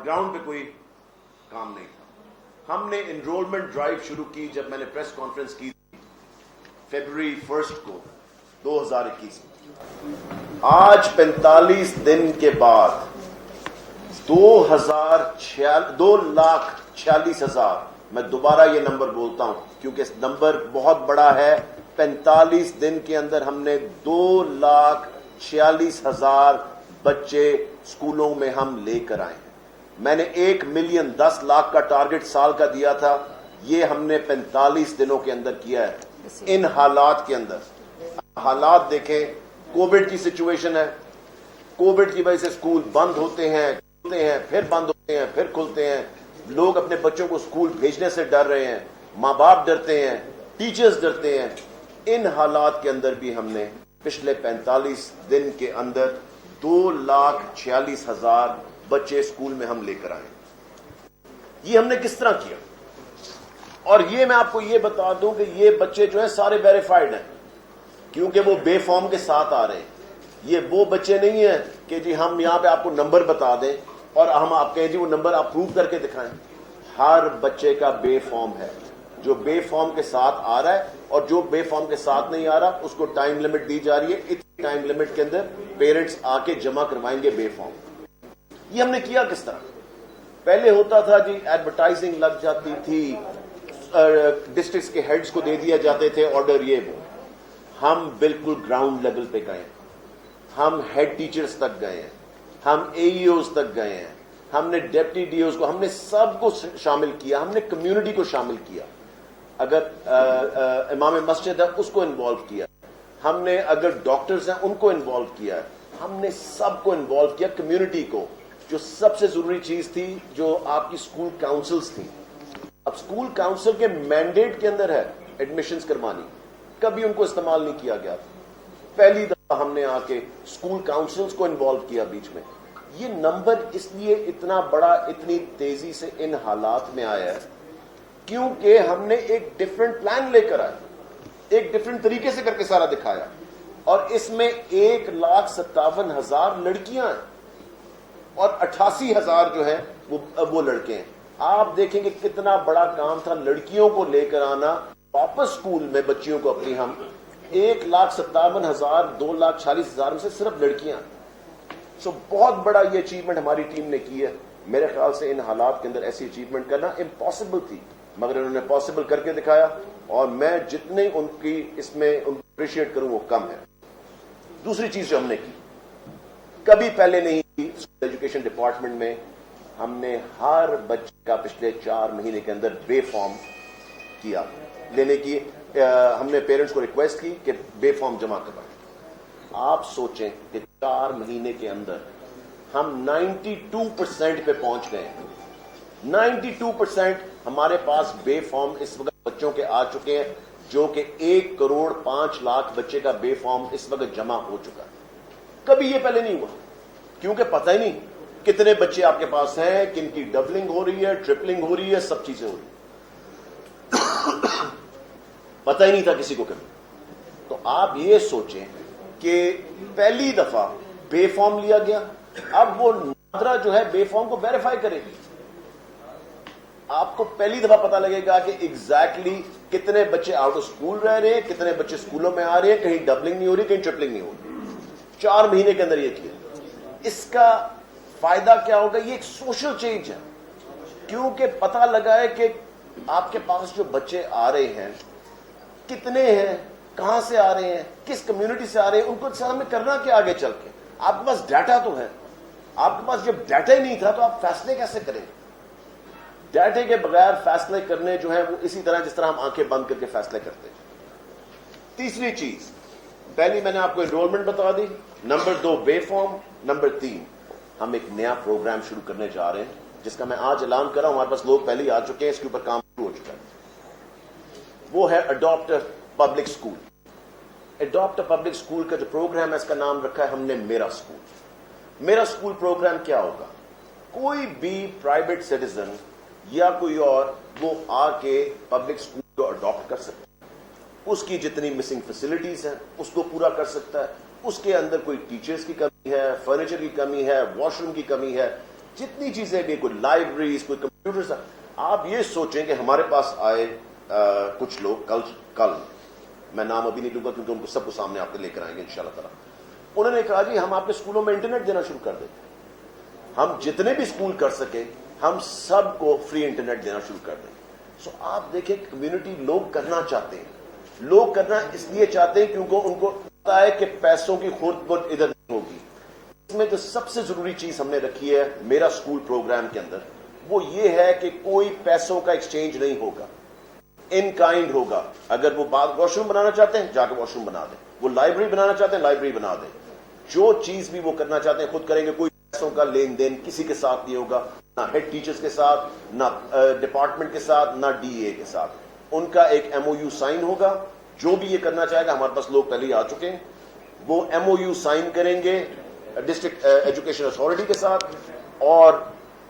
Ground پہ کوئی کام نہیں تھا. ہم نے انرولمنٹ ڈرائیو شروع کی جب میں نے پریس کانفرنس کی فیبروری 1 کو 2021 میں. آج 45 دن کے بعد 2,46,000 میں دوبارہ یہ نمبر بولتا ہوں کیونکہ اس نمبر بہت بڑا ہے. 45 دن کے اندر ہم نے 2,46,000 بچے اسکولوں میں ہم لے کر آئے. میں نے 1,10,00,000 کا ٹارگٹ سال کا دیا تھا, یہ ہم نے 45 دنوں کے اندر کیا ہے. ان حالات کے اندر حالات دیکھیں, کووڈ کی سچویشن ہے, کووڈ کی وجہ سے اسکول بند ہوتے ہیں, کھلتے ہیں, پھر بند ہوتے ہیں, پھر کھلتے ہیں. لوگ اپنے بچوں کو اسکول بھیجنے سے ڈر رہے ہیں, ماں باپ ڈرتے ہیں, ٹیچرز ڈرتے ہیں. ان حالات کے اندر بھی ہم نے پچھلے 45 دن کے اندر 2,46,000 بچے اسکول میں ہم لے کر آئے. یہ ہم نے کس طرح کیا؟ اور یہ میں آپ کو یہ بتا دوں کہ یہ بچے جو ہیں سارے ویریفائڈ ہیں کیونکہ وہ بے فارم کے ساتھ آ رہے ہیں. یہ وہ بچے نہیں ہیں کہ جی ہم یہاں پہ آپ کو نمبر بتا دیں اور ہم آپ کہیں جی وہ نمبر آپ پروو کر کے دکھائیں. ہر بچے کا بے فارم ہے, جو بے فارم کے ساتھ آ رہا ہے, اور جو بے فارم کے ساتھ نہیں آ رہا اس کو ٹائم لمٹ دی جا رہی ہے. اتنی ٹائم لمٹ کے اندر پیرنٹس آ کے جمع کروائیں گے بے فارم. یہ ہم نے کیا کس طرح؟ پہلے ہوتا تھا جی ایڈورٹائزنگ لگ جاتی تھی, ڈسٹرکٹس کے ہیڈز کو دے دیا جاتے تھے آرڈر, یہ وہ. ہم بالکل گراؤنڈ لیول پہ گئے, ہم ہیڈ ٹیچرز تک گئے ہیں, ہم اے ای اوز تک گئے ہیں, ہم نے ڈپٹی ڈی اوز کو, ہم نے سب کو شامل کیا, ہم نے کمیونٹی کو شامل کیا. اگر امام مسجد ہے اس کو انوالو کیا, ہم نے اگر ڈاکٹرز ہیں ان کو انوالو کیا, ہم نے سب کو انوالو کیا, کمیونٹی کو. جو سب سے ضروری چیز تھی جو آپ کی اسکول کاؤنسلز تھیں. اب اسکول کاؤنسل کے مینڈیٹ کے اندر ہے ایڈمیشنز کروانی, کبھی ان کو استعمال نہیں کیا گیا تھا. پہلی دفعہ ہم نے آ کے اسکول کاؤنسلز کو انوالو کیا بیچ میں. یہ نمبر اس لیے اتنا بڑا اتنی تیزی سے ان حالات میں آیا ہے کیونکہ ہم نے ایک ڈفرنٹ پلان لے کر آئے, ایک ڈفرنٹ طریقے سے کر کے سارا دکھایا. اور اس میں 1,57,000 لڑکیاں ہیں اور 88,000 جو ہیں وہ لڑکے ہیں. آپ دیکھیں گے کتنا بڑا کام تھا لڑکیوں کو لے کر آنا واپس اسکول میں. بچیوں کو اپنی ہم 1,57,000 2,46,000 میں سے صرف لڑکیاں. سو بہت بڑا یہ اچیومنٹ ہماری ٹیم نے کی ہے. میرے خیال سے ان حالات کے اندر ایسی اچیومنٹ کرنا امپاسبل تھی, مگر انہوں نے پاسبل کر کے دکھایا, اور میں جتنے ان کی اس میں اپریشیٹ کروں وہ کم ہے. دوسری چیز جو ہم نے کی, کبھی پہلے نہیں کی ایجوکیشن ڈپارٹمنٹ میں, ہم نے ہر بچے کا پچھلے 4 مہینے کے اندر بے فارم کیا لینے کی. ہم نے پیرنٹس کو ریکویسٹ کی کہ بے فارم جمع کروائیں. آپ سوچیں کہ 4 مہینے کے اندر ہم 92% پہ پہنچ گئے ہیں. 92% ہمارے پاس بے فارم اس وقت بچوں کے آ چکے ہیں, جو کہ 1,05,00,000 بچے کا بے فارم اس وقت جمع ہو چکا ہے. کبھی یہ پہلے نہیں ہوا کیونکہ پتہ ہی نہیں کتنے بچے آپ کے پاس ہیں, کن کی ڈبلنگ ہو رہی ہے, ٹرپلنگ ہو رہی ہے, سب چیزیں ہو رہی ہیں. پتہ ہی نہیں تھا کسی کو کبھی. تو آپ یہ سوچیں کہ پہلی دفعہ بے فارم لیا گیا, اب وہ نادرا جو ہے بے فارم کو ویریفائی کرے گی. آپ کو پہلی دفعہ پتا لگے گا کہ ایگزیکٹلی کتنے بچے آؤٹ آف اسکول رہ رہے ہیں, کتنے بچے اسکولوں میں آ رہے ہیں, کہیں ڈبلنگ نہیں ہو رہی, کہیں ٹرپلنگ نہیں ہو رہی. 4 مہینے کے اندر یہ کیا. اس کا فائدہ کیا ہوگا؟ یہ ایک سوشل چینج ہے کیونکہ پتا لگا ہے کہ آپ کے پاس جو بچے آ رہے ہیں کتنے ہیں, کہاں سے آ رہے ہیں, کس کمیونٹی سے آ رہے ہیں, ان کو ہمیں کرنا کیا آگے چل کے. آپ کے پاس ڈیٹا تو ہے, آپ کے پاس جب ڈیٹا ہی نہیں تھا تو آپ فیصلے کیسے کریں؟ ڈیٹے کے بغیر فیصلے کرنے جو ہیں وہ اسی طرح جس طرح ہم آنکھیں بند کر کے فیصلے کرتے ہیں. تیسری چیز, پہلی میں نے آپ کو انرولمنٹ بتا دی, نمبر 2 بے فارم, نمبر 3 ہم ایک نیا پروگرام شروع کرنے جا رہے ہیں جس کا میں آج اعلان کر رہا ہوں. ہمارے پاس لوگ پہلے ہی آ چکے ہیں, اس کے اوپر کام شروع ہو چکا ہے. وہ ہے adopt public school. Adopt public school کا جو پروگرام ہے اس کا نام رکھا ہے ہم نے میرا اسکول. میرا اسکول پروگرام کیا ہوگا؟ کوئی بھی پرائیویٹ سٹیزن یا کوئی اور وہ آ کے پبلک اسکول کو اڈاپٹ کر سکتا ہے. اس کی جتنی مسنگ فیسلٹیز ہیں اس کو پورا کر سکتا ہے. اس کے اندر کوئی ٹیچرز کی کمی ہے, فرنیچر کی کمی ہے, واش روم کی کمی ہے, جتنی چیزیں بھی, کوئی لائبریریز, کوئی کمپیوٹر, آپ یہ سوچیں کہ ہمارے پاس آئے کچھ لوگ کل میں نام ابھی نہیں لوں گا کیونکہ ان کو سب کو سامنے آپ کے لے کر آئیں گے انشاءاللہ تعالیٰ. انہوں نے کہا جی ہم آپ کے اسکولوں میں انٹرنیٹ دینا شروع کر دیتے ہیں, ہم جتنے بھی اسکول کر سکیں ہم سب کو فری انٹرنیٹ دینا شروع کر دیں. سو آپ دیکھیں کمیونٹی لوگ کرنا چاہتے ہیں, لوگ کرنا اس لیے چاہتے ہیں کیونکہ ان کو پتا ہے کہ پیسوں کی خود بخود ادھر نہیں ہوگی. اس میں جو سب سے ضروری چیز ہم نے رکھی ہے میرا اسکول پروگرام کے اندر وہ یہ ہے کہ کوئی پیسوں کا ایکسچینج نہیں ہوگا, ان کائنڈ ہوگا. اگر وہ واش روم بنانا چاہتے ہیں جا کے واش روم بنا دیں, وہ لائبریری بنانا چاہتے ہیں لائبریری بنا دیں, جو چیز بھی وہ کرنا چاہتے ہیں خود کریں گے. کوئی پیسوں کا لین دین کسی کے ساتھ نہیں ہوگا, نہ ہیڈ ٹیچرز کے ساتھ, نہ ڈپارٹمنٹ کے ساتھ, نہ ڈی اے کے ساتھ. ان کا ایک ایم او یو سائن ہوگا. جو بھی یہ کرنا چاہے گا, ہمارے پاس لوگ پہلے ہی آ چکے ہیں, وہ ایم او یو سائن کریں گے ڈسٹرکٹ ایجوکیشن اتھارٹی کے ساتھ. اور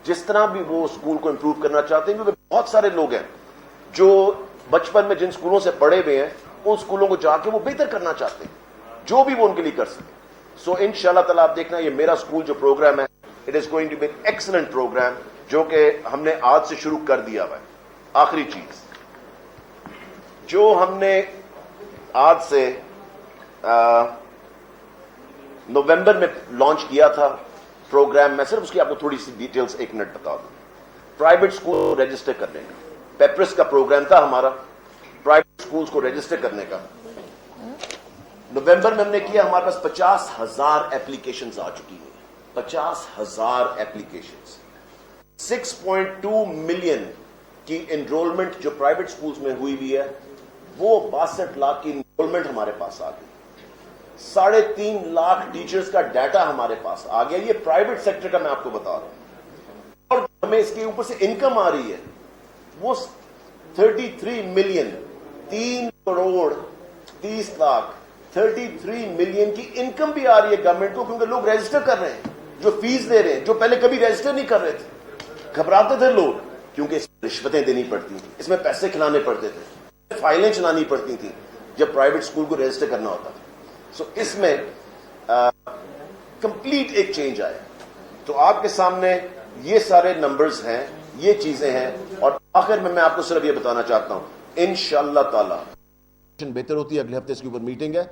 جس طرح بھی وہ اسکول کو امپروو کرنا چاہتے ہیں, کیونکہ بہت سارے لوگ ہیں جو بچپن میں جن اسکولوں سے پڑھے ہوئے ہیں ان اسکولوں کو جا کے وہ بہتر کرنا چاہتے ہیں, جو بھی وہ ان کے لیے کر سکیں. سو ان شاء اللہ تعالیٰ آپ دیکھنا یہ میرا اسکول جو پروگرام ہے it is going to be an excellent program جو کہ ہم نے آج سے شروع کر دیا ہوا ہے. آخری چیز جو ہم نے آج سے نومبر میں لانچ کیا تھا پروگرام, میں صرف اس کی آپ کو تھوڑی سی ڈیٹیلز ایک منٹ بتا دوں. پرائیویٹ اسکول رجسٹر کرنے کا پیپرس کا پروگرام تھا ہمارا, پرائیویٹ اسکولز کو رجسٹر کرنے کا. نومبر میں ہم نے کیا, ہمارے پاس 50,000 ایپلیکیشنز آ چکی ہیں. 50,000 ایپلیکیشنز, 6.2 ملین کی انرولمنٹ جو پرائیویٹ اسکولز میں ہوئی بھی ہے, وہ 62 لاکھ کی انرولمنٹ ہمارے پاس آ گئی. 3.5 لاکھ ٹیچرز کا ڈیٹا ہمارے پاس آ گیا. یہ پرائیویٹ سیکٹر کا میں آپ کو بتا رہا ہوں. اور ہمیں اس کے اوپر سے انکم آ رہی ہے وہ 33 ملین, 3 کروڑ 30 لاکھ 33 ملین کی انکم بھی آ رہی ہے گورنمنٹ کو, کیونکہ لوگ رجسٹر کر رہے ہیں, جو فیس دے رہے ہیں, جو پہلے کبھی رجسٹر نہیں کر رہے تھے. گھبراتے تھے لوگ کیونکہ اس میں رشوتیں دینی پڑتی تھیں, اس میں پیسے کھلانے پڑتے تھے, فائلیں چلانی پڑتی تھیں جب پرائیویٹ اسکول کو رجسٹر کرنا ہوتا تھا. سو اس میں کمپلیٹ ایک چینج آیا. تو آپ کے سامنے یہ سارے نمبرز ہیں, یہ چیزیں ہیں. اور آخر میں آپ کو صرف یہ بتانا چاہتا ہوں انشاءاللہ تعالی بہتر ہوتی ہے. اگلے ہفتے اس کے اوپر میٹنگ ہے.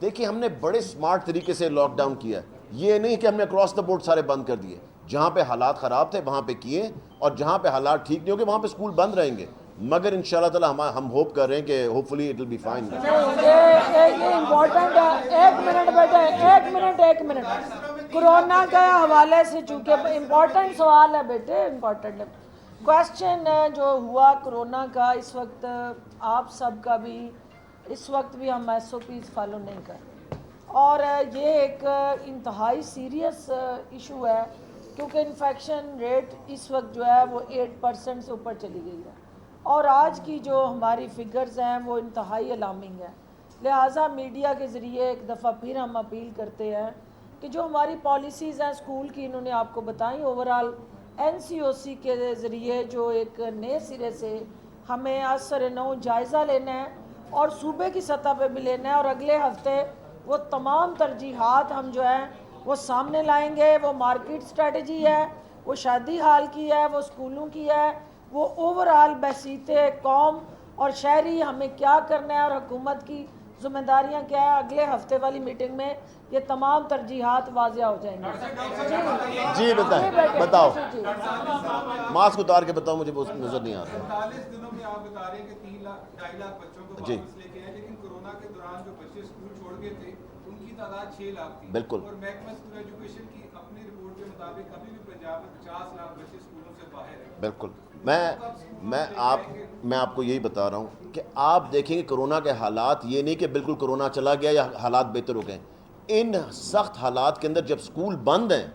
دیکھیں ہم نے بڑے سمارٹ طریقے سے لاک ڈاؤن کیا ہے. یہ نہیں کہ ہم نے اکراس دا بورڈ سارے بند کر دیے. جہاں پہ حالات خراب تھے وہاں پہ کیے, اور جہاں پہ حالات ٹھیک نہیں ہوں گے وہاں پہ اسکول بند رہیں گے. مگر انشاءاللہ تعالی ہم ہوپ کر رہے ہیں کہ hopefully it will be fine. یہ امپورٹنٹ ہے. ایک منٹ کورونا کے حوالے سے, چونکہ امپورٹنٹ سوال ہے بیٹے, امپورٹنٹ کوشچن جو ہوا کرونا کا. اس وقت آپ سب کا بھی اس وقت بھی ہم ایس او پیز فالو نہیں کر رہے, اور یہ ایک انتہائی سیریس ایشو ہے, کیونکہ انفیکشن ریٹ اس وقت جو ہے وہ 8% سے اوپر چلی گئی ہے, اور آج کی جو ہماری فگرز ہیں وہ انتہائی الارمنگ ہے. لہٰذا میڈیا کے ذریعے ایک دفعہ پھر ہم اپیل کرتے ہیں کہ جو ہماری پالیسیز ہیں اسکول کی, انہوں نے آپ کو بتائیں, اوورال این سی او سی کے ذریعے جو ایک نئے سرے سے ہمیں اثر نو جائزہ لینا ہے اور صوبے کی سطح پہ بھی لینا ہے. اور اگلے ہفتے وہ تمام ترجیحات ہم جو ہیں وہ سامنے لائیں گے. وہ مارکیٹ اسٹریٹجی ہے, وہ شادی حال کی ہے, وہ اسکولوں کی ہے, وہ اوورال بحثیت قوم اور شہری ہمیں کیا کرنا ہے اور حکومت کی ذمہ داریاں کیا ہے. اگلے ہفتے والی میٹنگ میں یہ تمام ترجیحات واضح ہو جائیں گے. جی بتاؤ, ماسک اتار کے بتاؤ, مجھے نظر نہیں آ رہا. 45 دنوں میں آپ بتا رہے ہیں کہ 2.5 لاکھ بچوں کو واپس لے کے آئے, لیکن کورونا کے دوران جو بچے اسکول چھوڑ گئے تھے ان کی تعداد 6 لاکھ تھی. بالکل. اور محکمہ اسکول ایجوکیشن کی اپنی رپورٹ کے مطابق ابھی بھی پنجاب میں 50 لاکھ بچے اسکولوں سے باہر ہیں. بالکل. میں آپ کو یہی بتا رہا ہوں کہ آپ دیکھیں گے کرونا کے حالات یہ نہیں کہ بالکل کرونا چلا گیا یا حالات بہتر ہو گئے. ان سخت حالات کے اندر جب اسکول بند ہیں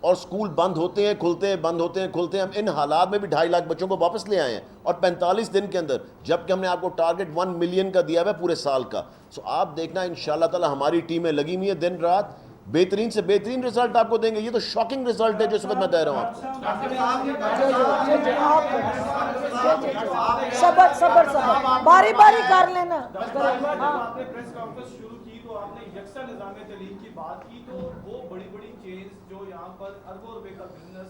اور اسکول بند ہوتے ہیں کھلتے ہیں, بند ہوتے ہیں کھلتے ہیں, ہم ان حالات میں بھی 2.5 لاکھ بچوں کو واپس لے آئے ہیں, اور 45 دن کے اندر, جبکہ ہم نے آپ کو ٹارگٹ 1 ملین کا دیا ہوا ہے پورے سال کا. سو آپ دیکھنا انشاءاللہ تعالی ہماری ٹیمیں لگی ہوئی ہیں دن رات, بہترین سے بہترین رزلٹ آپ کو دیں گے. یہ تو شاکنگ رزلٹ ہے جو اس وقت میں دے رہا ہوں آپ کو. صبر باری باری کر لینا. آپ نے پریس کانفرنس شروع کی تو آپ نے یکساں نظام تعلیم کی بات کی, تو وہ بڑی بڑی چینز جو یہاں پر اربوں روپے کا بزنس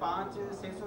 500-600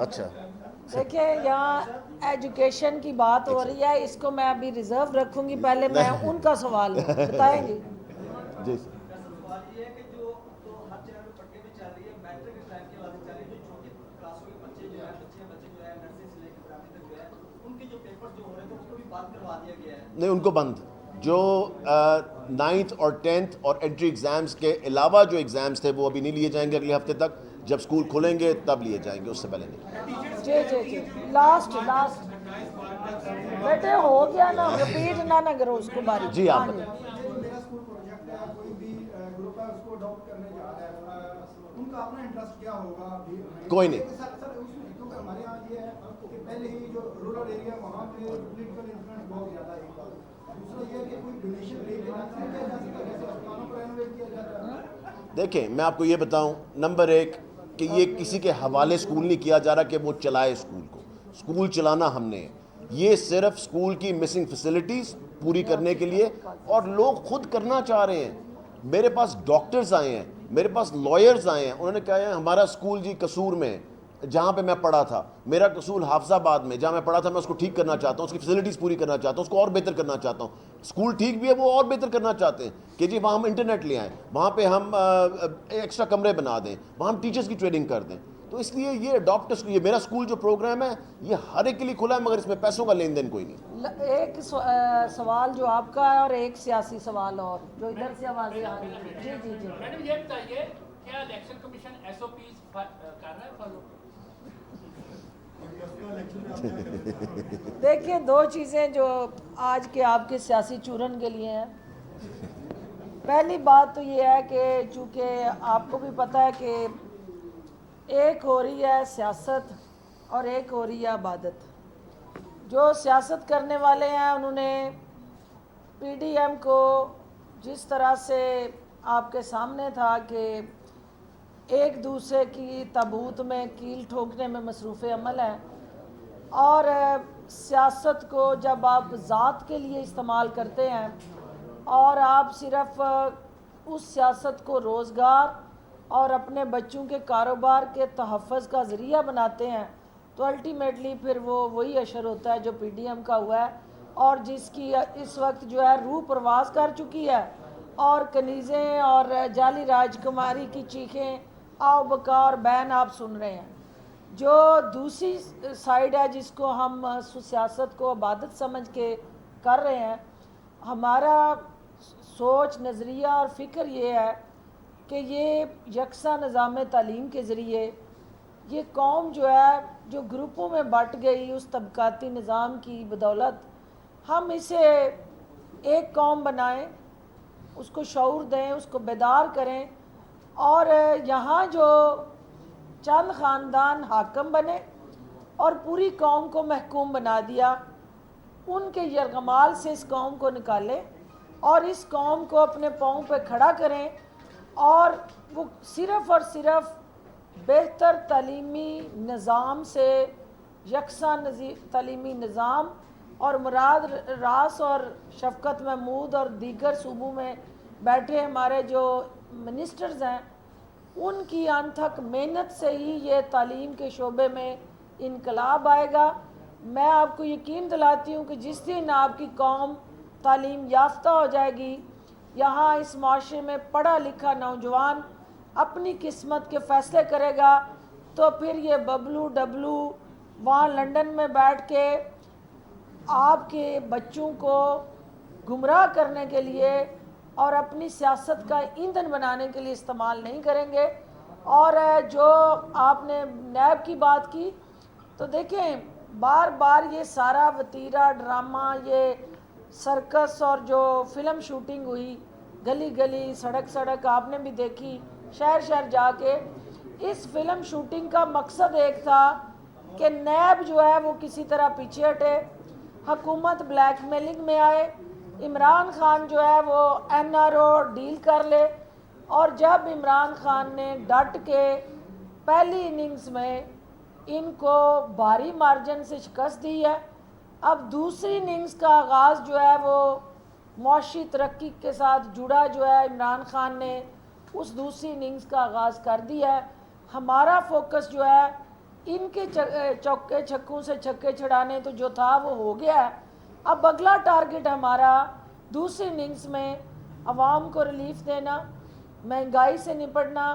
اچھا دیکھیں یہاں ایجوکیشن کی بات ہو رہی ہے, اس کو میں ابھی ریزرو رکھوں گی, پہلے میں ان کا سوال بتائیں گی. جی سوال یہ ہے کہ جو ہر جگہ پہ پٹے میں چل رہی ہے میٹرک ایگزام کے بعد چل رہی ہے, جو چھوٹی کلاسوں کے بچے جو ہے بچے جو ہے نرسری سے لے کے پرائمری تک جو ہے ان کے جو پیپر جو ہو رہے تھے اس کو بھی بند کروا دیا گیا ہے. نہیں, ان کو بند, جو 9th اور 10th اور انٹری ایگزامس کے علاوہ جو ایگزامس تھے وہ ابھی نہیں لیے جائیں گے اگلے ہفتے تک, جب اسکول کھلیں گے تب لیے جائیں گے, اس سے پہلے نہیں. جی جی جی لاسٹ بیٹے ہو گیا نا, رپیٹ نہ کرو اس کو باری. جی آپ میرا اسکول پروجیکٹ ہے, کوئی بھی گروپ ہے اس کو اڈاپٹ کرنے جا رہا ہے, ان کا اپنا انٹرسٹ کیا ہوگا؟ کوئی نہیں. سر اس میں کیونکہ ہمارے یہاں یہ ہے کہ پہلے ہی جو رورل ایریا وہاں پہ پولیٹیکل انفلوئنس بہت زیادہ ہے. دوسرا یہ کہ کوئی ڈونیشن لے کے کیا جا سکتا ہے, جیسے اسپتالوں کو رینوویٹ کیا جاتا ہے. دیکھیں میں آپ کو یہ بتاؤں, نمبر 1 کہ یہ کسی کے حوالے اسکول نہیں کیا جا رہا کہ وہ چلائے اسکول کو, اسکول چلانا ہم نے, یہ صرف اسکول کی مسنگ فیسلٹیز پوری کرنے کے لیے, اور لوگ خود کرنا چاہ رہے ہیں. میرے پاس ڈاکٹرز آئے ہیں, میرے پاس لائرز آئے ہیں, انہوں نے کہا ہے ہمارا اسکول جی قصور میں, جہاں پہ میں پڑھا تھا, میرا قصور حافظ آباد میں جہاں میں پڑھا تھا, میں اس کو ٹھیک کرنا چاہتا ہوں, اس کی فیسلٹیز پوری کرنا چاہتا ہوں, اس کو اور بہتر کرنا چاہتا ہوں. اسکول ٹھیک بھی ہے, وہ اور بہتر کرنا چاہتے ہیں کہ جی وہاں ہم انٹرنیٹ لے آئیں, وہاں پہ ہم ایکسٹرا کمرے بنا دیں, وہاں ہم ٹیچرز کی ٹریننگ کر دیں. تو اس لیے یہ ڈاکٹرز, یہ میرا اسکول جو پروگرام ہے یہ ہر ایک کے لیے کھلا ہے, مگر اس میں پیسوں کا لین دین کوئی نہیں. ایک سوال جو آپ کا ہے اور ایک سیاسی سوال اور جو ادھر سے آوازیں آ رہی ہیں. جی جی جی میڈم یہ بتائیے کیا election commission S O Ps کر رہا ہے فالو؟ دیکھیں 2 چیزیں جو آج کے آپ کے سیاسی چورن کے لیے ہیں. پہلی بات تو یہ ہے کہ چونکہ آپ کو بھی پتہ ہے کہ ایک ہو رہی ہے سیاست اور ایک ہو رہی ہے عبادت. جو سیاست کرنے والے ہیں انہوں نے پی ڈی ایم کو جس طرح سے آپ کے سامنے تھا کہ ایک دوسرے کی تابوت میں کیل ٹھوکنے میں مصروف عمل ہے, اور سیاست کو جب آپ ذات کے لیے استعمال کرتے ہیں اور آپ صرف اس سیاست کو روزگار اور اپنے بچوں کے کاروبار کے تحفظ کا ذریعہ بناتے ہیں, تو الٹیمیٹلی پھر وہ وہی اشر ہوتا ہے جو پی ڈی ایم کا ہوا ہے, اور جس کی اس وقت جو ہے روح پرواز کر چکی ہے, اور کنیزیں اور جعلی راج کماری کی چیخیں آؤ بکا اور بین آپ سن رہے ہیں. جو دوسری سائیڈ ہے جس کو ہم سیاست کو عبادت سمجھ کے کر رہے ہیں, ہمارا سوچ نظریہ اور فکر یہ ہے کہ یہ یکساں نظام تعلیم کے ذریعے یہ قوم جو ہے جو گروپوں میں بٹ گئی اس طبقاتی نظام کی بدولت ہم اسے ایک قوم بنائیں, اس کو شعور دیں, اس کو بیدار کریں, اور یہاں جو چند خاندان حاکم بنے اور پوری قوم کو محکوم بنا دیا, ان کے یرغمال سے اس قوم کو نکالیں اور اس قوم کو اپنے پاؤں پہ کھڑا کریں, اور وہ صرف اور صرف بہتر تعلیمی نظام سے یکساں تعلیمی نظام, اور مراد راس اور شفقت محمود اور دیگر صوبوں میں بیٹھے ہمارے جو منسٹرز ہیں ان کی انتھک محنت سے ہی یہ تعلیم کے شعبے میں انقلاب آئے گا. میں آپ کو یقین دلاتی ہوں کہ جس دن آپ کی قوم تعلیم یافتہ ہو جائے گی, یہاں اس معاشرے میں پڑھا لکھا نوجوان اپنی قسمت کے فیصلے کرے گا, تو پھر یہ ببلو ڈبلو وہاں لنڈن میں بیٹھ کے آپ کے بچوں کو گمراہ کرنے کے لیے اور اپنی سیاست کا ایندھن بنانے کے لیے استعمال نہیں کریں گے. اور جو آپ نے نیب کی بات کی, تو دیکھیں بار بار یہ سارا وتیرہ ڈرامہ, یہ سرکس اور جو فلم شوٹنگ ہوئی گلی گلی سڑک سڑک آپ نے بھی دیکھی شہر شہر جا کے, اس فلم شوٹنگ کا مقصد ایک تھا کہ نیب جو ہے وہ کسی طرح پیچھے ہٹے, حکومت بلیک میلنگ میں آئے, عمران خان جو ہے وہ این آر او ڈیل کر لے, اور جب عمران خان نے ڈٹ کے پہلی اننگز میں ان کو بھاری مارجن سے شکست دی ہے, اب دوسری اننگز کا آغاز جو ہے وہ معاشی ترقی کے ساتھ جڑا جو ہے عمران خان نے اس دوسری اننگز کا آغاز کر دیا ہے. ہمارا فوکس جو ہے ان کے چوکے چھکوں سے چھکے چھڑانے تو جو تھا وہ ہو گیا ہے. اب اگلا ٹارگٹ ہمارا دوسری اننگز میں عوام کو ریلیف دینا, مہنگائی سے نپٹنا,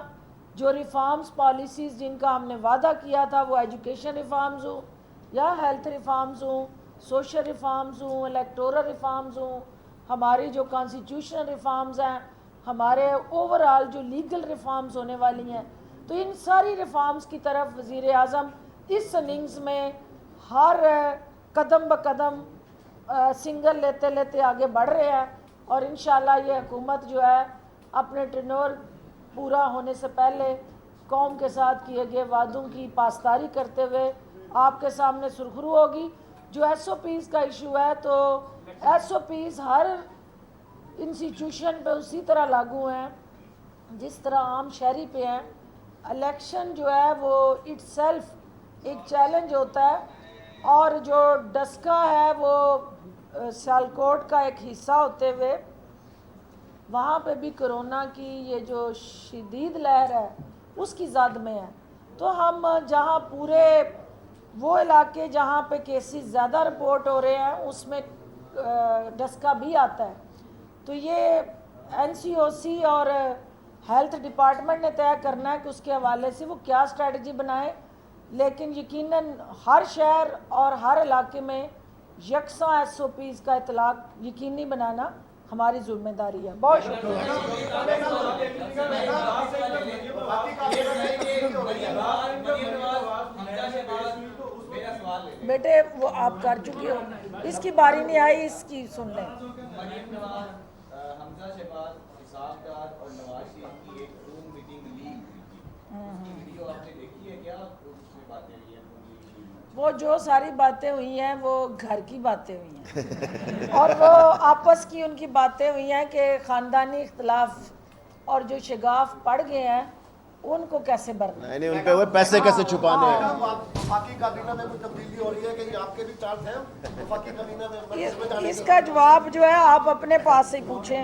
جو ریفارمز پالیسیز جن کا ہم نے وعدہ کیا تھا وہ ایجوکیشن ریفارمز ہوں یا ہیلتھ ریفارمز ہوں, سوشل ریفارمز ہوں, الیکٹورل ریفارمز ہوں, ہماری جو کانسٹیٹیوشنل ریفارمز ہیں, ہمارے اوورآل جو لیگل ریفارمز ہونے والی ہیں, تو ان ساری ریفارمز کی طرف وزیر اعظم اس اننگز میں ہر قدم بقدم سنگل لیتے لیتے آگے بڑھ رہے ہیں. اور انشاءاللہ یہ حکومت جو ہے اپنے ٹرنور پورا ہونے سے پہلے قوم کے ساتھ کیے گئے وعدوں کی پاسداری کرتے ہوئے آپ کے سامنے سرخرو ہوگی. جو ایس او پیز کا ایشو ہے تو ایس او پیز ہر انسٹیٹیوشن پہ اسی طرح لاگو ہیں جس طرح عام شہری پہ ہیں. الیکشن جو ہے وہ اٹ سیلف ایک چیلنج ہوتا ہے, اور جو ڈسکا ہے وہ سیالکوٹ کا ایک حصہ ہوتے ہوئے وہاں پہ بھی کرونا کی یہ جو شدید لہر ہے اس کی زد میں ہے. تو ہم جہاں پورے وہ علاقے جہاں پہ کیسز زیادہ رپورٹ ہو رہے ہیں اس میں ڈسکا بھی آتا ہے. تو یہ این سی او سی اور ہیلتھ ڈپارٹمنٹ نے طے کرنا ہے کہ اس کے حوالے سے وہ کیا اسٹریٹجی بنائے, لیکن یقیناً ہر شہر اور ہر علاقے میں یکساں ایس او پیز کا اطلاق یقینی بنانا ہماری ذمہ داری ہے. بہت شکریہ. بیٹے وہ آپ کر چکے ہو, اس کی باری نہیں آئی, اس کی سن لیں. حمزہ شہباز, اسحاق ڈار اور نواز شریف کی ایک روم میٹنگ لیک ہوئی تھی, اس کی ویڈیو آپ نے دیکھی ہے کیا؟ اس میں باتیں ہوئی ہیں, وہ جو ساری باتیں ہوئی ہیں وہ گھر کی باتیں ہوئی ہیں اور وہ آپس کی ان کی باتیں ہوئی ہیں کہ خاندانی اختلاف اور جو شگاف پڑ گئے ہیں ان کو کیسے برنا ہے, نہیں ان پہ وہ پیسے کیسے چھپانے ہیں. وفاقی کابینہ میں کوئی تبدیلی ہو رہی ہے کہ آپ کے بھی چانس ہیں وفاقی کابینہ میں؟ اس کا جواب جو ہے آپ اپنے پاس سے پوچھیں.